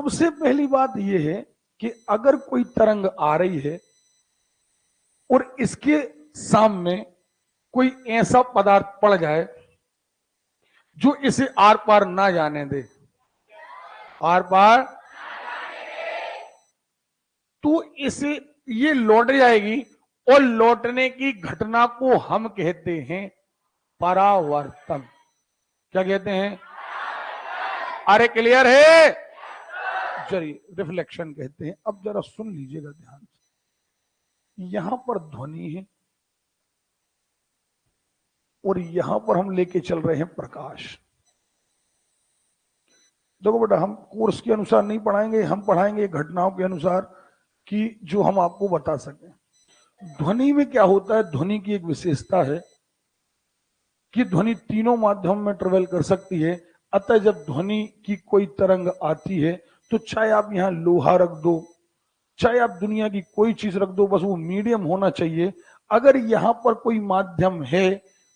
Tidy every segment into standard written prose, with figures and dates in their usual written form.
सबसे पहली बात यह है कि अगर कोई तरंग आ रही है और इसके सामने कोई ऐसा पदार्थ पड़ जाए जो इसे आर पार ना जाने दे, आर पार, तो इसे ये लौट जाएगी और लौटने की घटना को हम कहते हैं परावर्तन। क्या कहते हैं? अरे क्लियर है? चलिए, रिफ्लेक्शन कहते हैं। अब जरा सुन लीजिएगा ध्यान से। यहां पर ध्वनि है और यहां पर हम लेके चल रहे हैं प्रकाश। देखो बेटा, हम कोर्स के अनुसार नहीं पढ़ाएंगे, हम पढ़ाएंगे घटनाओं के अनुसार कि जो हम आपको बता सकें। ध्वनि में क्या होता है, ध्वनि की एक विशेषता है कि ध्वनि तीनों माध्यम में ट्रेवल कर सकती है। अतः जब ध्वनि की कोई तरंग आती है तो चाहे आप यहां लोहा रख दो, चाहे आप दुनिया की कोई चीज रख दो, बस वो मीडियम होना चाहिए। अगर यहां पर कोई माध्यम है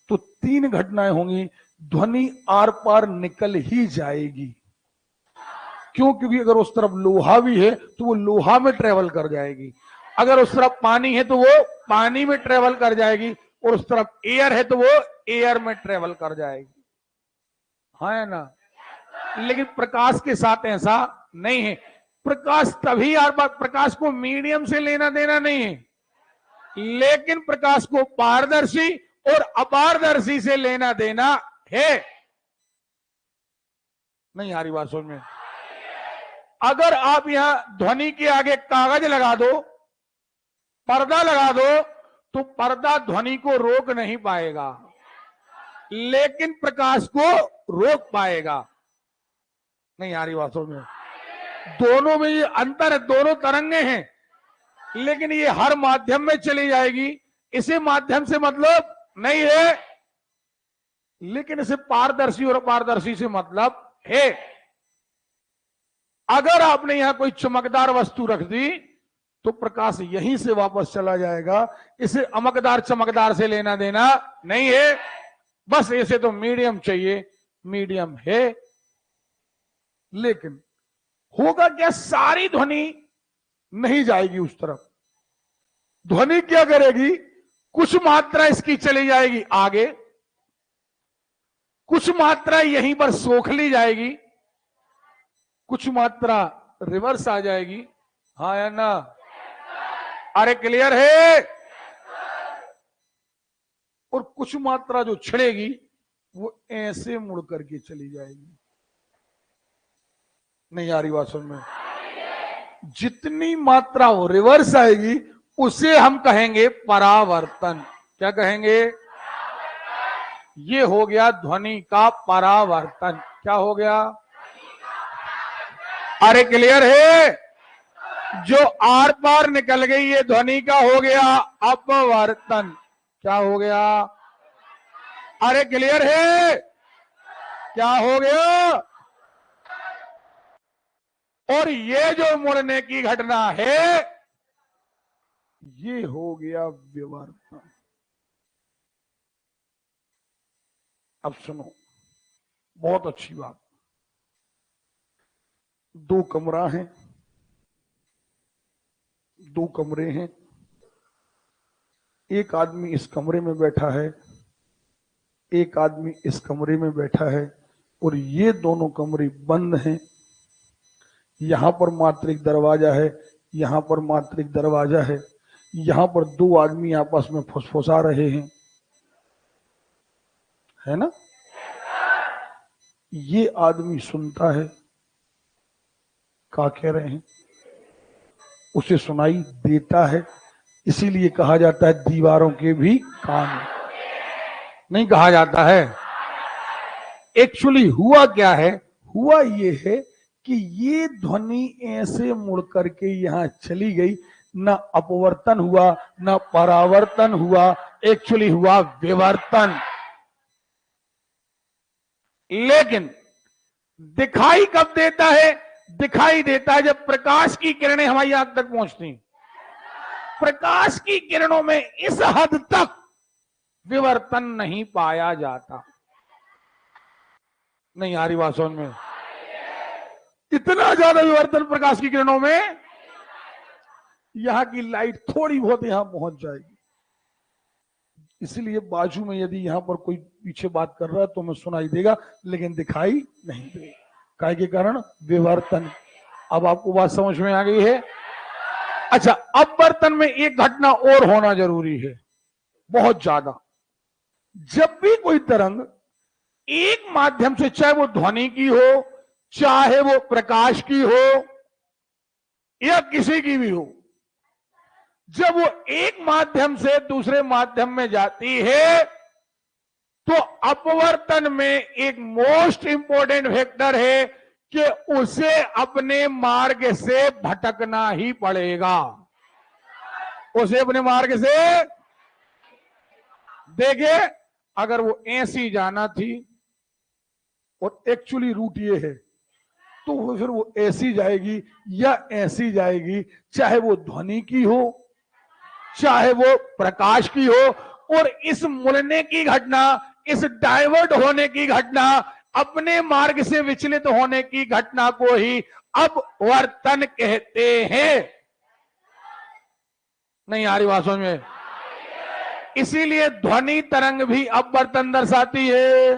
तो तीन घटनाएं होंगी। ध्वनि आर पार निकल ही जाएगी। क्यों? क्योंकि अगर उस तरफ लोहा भी है तो वो लोहा में ट्रेवल कर जाएगी, अगर उस तरफ पानी है तो वो पानी में ट्रेवल कर जाएगी, और उस तरफ एयर है तो वो एयर में ट्रेवल कर जाएगी। है ना? लेकिन प्रकाश के साथ ऐसा नहीं है। प्रकाश तभी आर पार, प्रकाश को मीडियम से लेना देना नहीं है, लेकिन प्रकाश को पारदर्शी और अपारदर्शी से लेना देना है। नहीं आ रही बात समझ में? अगर आप यहां ध्वनि के आगे कागज लगा दो, पर्दा लगा दो, तो पर्दा ध्वनि को रोक नहीं पाएगा, लेकिन प्रकाश को रोक पाएगा। नहीं आ रही बात समझ में? दोनों में ये अंतर है, दोनों तरंगे हैं, लेकिन ये हर माध्यम में चली जाएगी। इसे माध्यम से मतलब नहीं है, लेकिन इसे पारदर्शी और अपारदर्शी से मतलब है। अगर आपने यहां कोई चमकदार वस्तु रख दी तो प्रकाश यहीं से वापस चला जाएगा। इसे अमकदार चमकदार से लेना देना नहीं है, बस इसे तो मीडियम चाहिए, मीडियम है। लेकिन होगा क्या, सारी ध्वनि नहीं जाएगी उस तरफ। ध्वनि क्या करेगी, कुछ मात्रा इसकी चली जाएगी आगे, कुछ मात्रा यहीं पर सोख ली जाएगी, कुछ मात्रा रिवर्स आ जाएगी। हाँ या ना? अरे क्लियर है? और कुछ मात्रा जो छिड़ेगी वो ऐसे मुड़ करके चली जाएगी। नहीं आ रही बात समझ में? जितनी मात्रा वो रिवर्स आएगी उसे हम कहेंगे परावर्तन। क्या कहेंगे? ये हो गया ध्वनि का परावर्तन। क्या हो गया? अरे क्लियर है? जो आर पार निकल गई ये ध्वनि का हो गया अपवर्तन। क्या हो गया? अरे क्लियर है? क्या हो गया? और ये जो मुड़ने की घटना है ये हो गया विवर्तन। अब सुनो, बहुत अच्छी बात। दो कमरा है, दो कमरे हैं, एक आदमी इस कमरे में बैठा है, एक आदमी इस कमरे में बैठा है, और ये दोनों कमरे बंद हैं। यहां पर मात्र एक दरवाजा है, यहां पर मात्र एक दरवाजा है। यहां पर दो आदमी आपस में फुसफुसा रहे हैं, है ना? ये आदमी सुनता है, क्या कह रहे हैं, उसे सुनाई देता है। इसीलिए कहा जाता है दीवारों के भी कान। नहीं कहा जाता है? एक्चुअली हुआ क्या है, हुआ ये है कि ये ध्वनि ऐसे मुड़ करके यहां चली गई, ना अपवर्तन हुआ ना परावर्तन हुआ, एक्चुअली हुआ विवर्तन। लेकिन दिखाई कब देता है? दिखाई देता है जब प्रकाश की किरणें हमारी आंख तक पहुंचती। प्रकाश की किरणों में इस हद तक विवर्तन नहीं पाया जाता। नहीं आ रही बात समझ में? इतना ज्यादा विवर्तन प्रकाश की किरणों में, यहां की लाइट थोड़ी बहुत यहां पहुंच जाएगी। इसलिए बाजू में यदि यहां पर कोई पीछे बात कर रहा है तो हमें सुनाई देगा, लेकिन दिखाई नहीं देगा। काय के कारण? विवर्तन। अब आपको बात समझ में आ गई है? अच्छा, अपवर्तन में एक घटना और होना जरूरी है, बहुत ज्यादा। जब भी कोई तरंग एक माध्यम से, चाहे वो ध्वनि की हो, चाहे वो प्रकाश की हो, या किसी की भी हो, जब वो एक माध्यम से दूसरे माध्यम में जाती है तो अपवर्तन में एक मोस्ट इंपॉर्टेंट फैक्टर है कि उसे अपने मार्ग से भटकना ही पड़ेगा। उसे अपने मार्ग से, देखिए, अगर वो ऐसी जाना थी और एक्चुअली रूट ये है, तो फिर वो ऐसी जाएगी या ऐसी जाएगी, चाहे वो ध्वनि की हो, चाहे वो प्रकाश की हो। और इस मुड़ने की घटना, इस डाइवर्ट होने की घटना, अपने मार्ग से विचलित होने की घटना को ही अपवर्तन कहते हैं। नहीं आ रही बात समझ में? इसीलिए ध्वनि तरंग भी अपवर्तन दर्शाती है,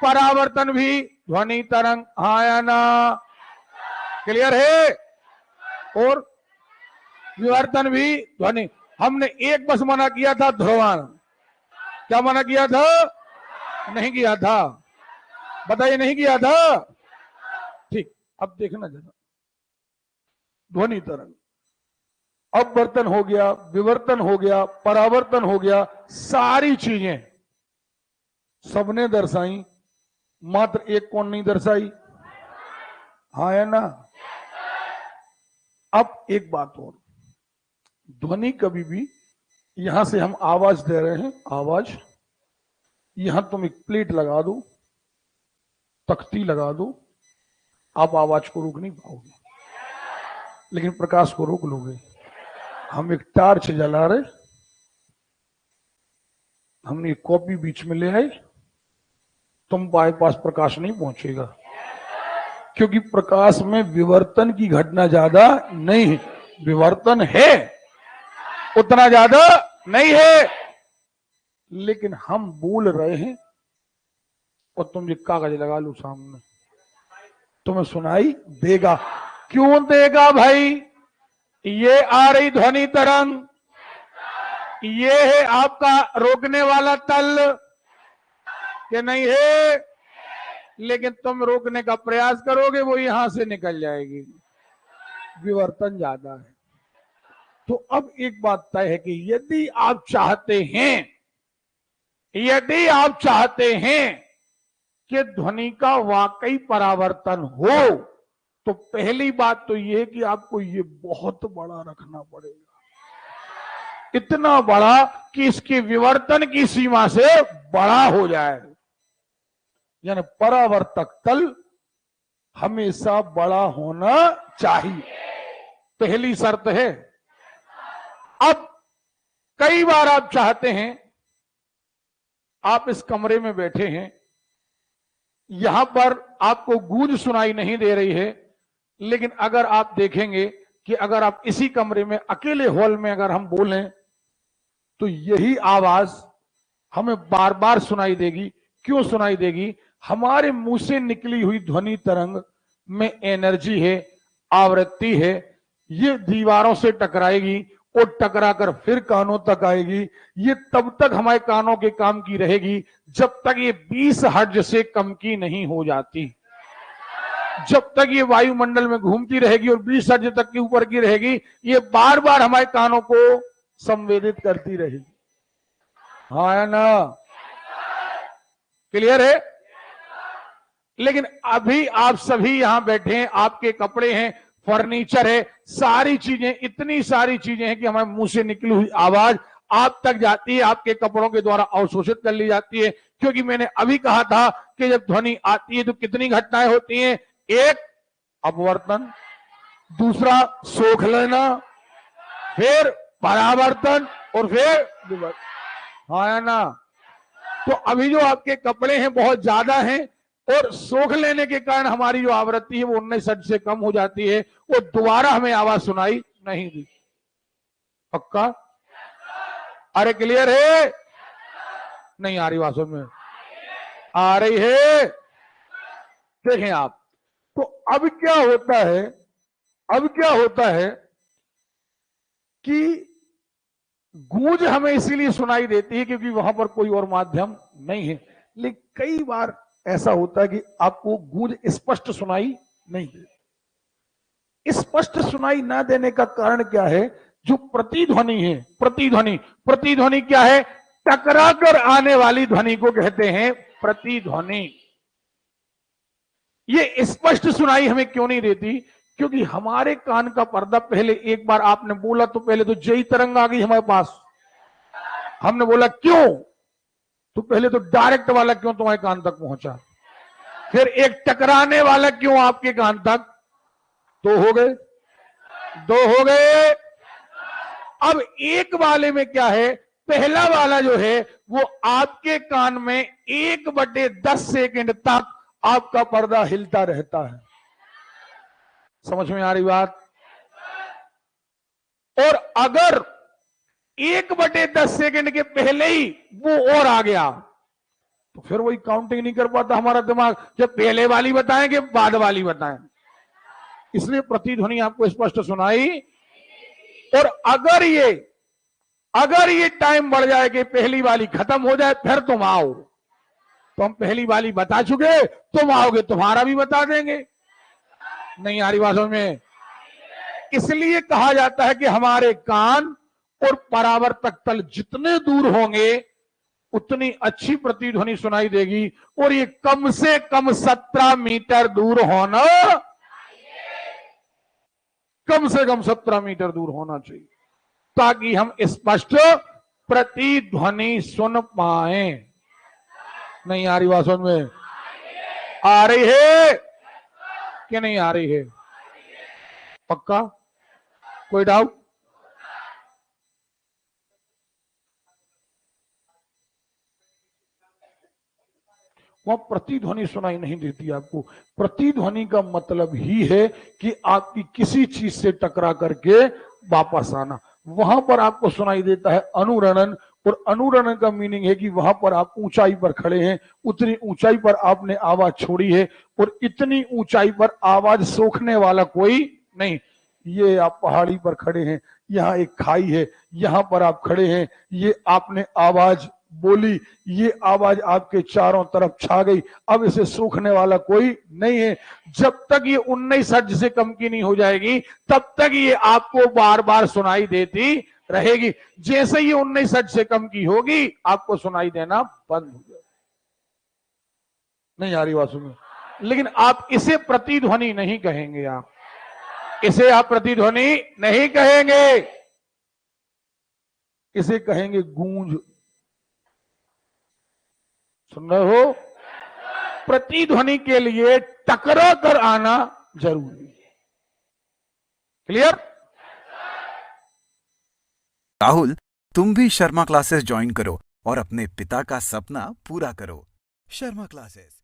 परावर्तन भी ध्वनि तरंग। हाँ या ना? क्लियर है? और विवर्तन भी ध्वनि। हमने एक बस मना किया था, ध्रुवण। क्या मना किया था? नहीं किया था, बताइए, नहीं किया था। ठीक, अब देखना जरा, ध्वनि तरंग अपवर्तन हो गया, विवर्तन हो गया, परावर्तन हो गया, सारी चीजें सबने दर्शाई, मात्र एक कौन नहीं दर्शाई? हाँ या ना? अब एक बात और, ध्वनि कभी भी, यहां से हम आवाज दे रहे हैं, आवाज, यहां तुम एक प्लेट लगा दो, तख्ती लगा दो, आप आवाज को रोक नहीं पाओगे, लेकिन प्रकाश को रोक लोगे। हम एक टार्च जला रहे, हमने एक कॉपी बीच में ले आए, तुम्हारे पास प्रकाश नहीं पहुंचेगा, क्योंकि प्रकाश में विवर्तन की घटना ज्यादा नहीं है। विवर्तन है, उतना ज्यादा नहीं है, लेकिन हम बोल रहे हैं और तुम ये कागज लगा लो सामने, तुम्हें सुनाई देगा। क्यों देगा भाई? ये आ रही ध्वनि तरंग, ये है आपका रोकने वाला तल, कि नहीं है? लेकिन तुम रोकने का प्रयास करोगे, वो यहां से निकल जाएगी, विवर्तन ज्यादा है। तो अब एक बात तय है कि यदि आप चाहते हैं, यदि आप चाहते हैं कि ध्वनि का वाकई परावर्तन हो, तो पहली बात तो यह है कि आपको ये बहुत बड़ा रखना पड़ेगा, इतना बड़ा कि इसके विवर्तन की सीमा से बड़ा हो जाए। यानी परावर्तक तल हमेशा बड़ा होना चाहिए, पहली शर्त है। अब कई बार आप चाहते हैं, आप इस कमरे में बैठे हैं, यहां पर आपको गूंज सुनाई नहीं दे रही है, लेकिन अगर आप देखेंगे कि अगर आप इसी कमरे में अकेले हॉल में अगर हम बोलें तो यही आवाज हमें बार बार सुनाई देगी। क्यों सुनाई देगी? हमारे मुंह से निकली हुई ध्वनि तरंग में एनर्जी है, आवृत्ति है, ये दीवारों से टकराएगी और टकराकर फिर कानों तक आएगी। ये तब तक हमारे कानों के काम की रहेगी जब तक ये 20 हर्ट्ज से कम की नहीं हो जाती। जब तक ये वायुमंडल में घूमती रहेगी और 20 हर्ट्ज तक के ऊपर की रहेगी, ये बार बार हमारे कानों को संवेदित करती रहेगी। हाँ या ना? क्लियर है? लेकिन अभी आप सभी यहां बैठे हैं, आपके कपड़े हैं, फर्नीचर है, सारी चीजें, इतनी सारी चीजें हैं कि हमारे मुंह से निकली हुई आवाज आप तक जाती है, आपके कपड़ों के द्वारा अवशोषित कर ली जाती है। क्योंकि मैंने अभी कहा था कि जब ध्वनि आती है तो कितनी घटनाएं होती हैं? एक, अपवर्तन, दूसरा सोख लेना, फिर परावर्तन, और फिर विवर्तन। हाँ या ना? तो अभी जो आपके कपड़े हैं बहुत ज्यादा हैं और सोख लेने के कारण हमारी जो आवृत्ति है वो 19 हर्ट्ज से कम हो जाती है, वो दोबारा हमें आवाज सुनाई नहीं दी। पक्का? अरे क्लियर है? नहीं आ रही वास्तव में? आ रही है? देखें आप, तो अब क्या होता है, अब क्या होता है कि गूंज हमें इसीलिए सुनाई देती है क्योंकि वहां पर कोई और माध्यम नहीं है। लेकिन कई बार ऐसा होता है कि आपको गूंज स्पष्ट सुनाई नहीं देती। स्पष्ट सुनाई ना देने का कारण क्या है? जो प्रतिध्वनि है, प्रतिध्वनि, प्रतिध्वनि क्या है? टकरा कर आने वाली ध्वनि को कहते हैं प्रतिध्वनि। ये स्पष्ट सुनाई हमें क्यों नहीं देती? क्योंकि हमारे कान का पर्दा, पहले एक बार आपने बोला तो पहले तो जय तरंग आ गई हमारे पास। हमने बोला क्यों, तो पहले तो डायरेक्ट वाला क्यों तुम्हारे कान तक पहुंचा, फिर एक टकराने वाला क्यों आपके कान तक, तो हो गए, दो हो गए। अब एक वाले में क्या है? पहला वाला जो है वो आपके कान में 1/10 सेकंड तक आपका पर्दा हिलता रहता है। समझ में आ रही बात? और अगर 1/10 सेकंड के पहले ही वो और आ गया तो फिर वही काउंटिंग नहीं कर पाता हमारा दिमाग, जब पहले वाली बताएं कि बाद वाली बताएं। इसलिए प्रतिध्वनि आपको स्पष्ट सुनाई। और अगर ये टाइम बढ़ जाए कि पहली वाली खत्म हो जाए फिर तुम आओ, तो हम पहली वाली बता चुके, तुम आओगे तुम्हारा भी बता देंगे। नहीं आ रही बात में? इसलिए कहा जाता है कि हमारे कान और परावर्तक तल जितने दूर होंगे उतनी अच्छी प्रतिध्वनि सुनाई देगी। और ये कम से कम 17 मीटर दूर होना, कम से कम 17 मीटर दूर होना चाहिए ताकि हम स्पष्ट प्रतिध्वनि सुन पाए। नहीं आ रही बात समझ में? आ रही है कि नहीं आ रही है? पक्का? कोई डाउट? वहां प्रतिध्वनि सुनाई नहीं देती आपको। प्रतिध्वनि का मतलब ही है कि आपकी किसी चीज से टकरा करके वापस आना। वहां पर आपको सुनाई देता है अनुरणन, और अनुरणन का मीनिंग है कि वहां पर आप ऊंचाई पर खड़े हैं, उतनी ऊंचाई पर आपने आवाज छोड़ी है, और इतनी ऊंचाई पर आवाज सोखने वाला कोई नहीं। ये आप पहाड़ी पर खड़े हैं, यहाँ एक खाई है, यहां पर आप खड़े हैं, ये आपने आवाज बोली, ये आवाज आपके चारों तरफ छा गई, अब इसे सूखने वाला कोई नहीं है। जब तक ये 19 हर्ट्ज से कम की नहीं हो जाएगी तब तक ये आपको बार बार सुनाई देती रहेगी। जैसे ये 19 हर्ट्ज से कम की होगी आपको सुनाई देना बंद हो जाएगा। नहीं आ रही बात सुनो? लेकिन आप इसे प्रतिध्वनि नहीं कहेंगे, आप इसे आप प्रतिध्वनि नहीं कहेंगे, इसे कहेंगे गूंज। सुन रहे हो? प्रतिध्वनि के लिए टकरा कर आना जरूरी है। क्लियर? राहुल, तुम भी शर्मा क्लासेस ज्वाइन करो और अपने पिता का सपना पूरा करो। शर्मा क्लासेस।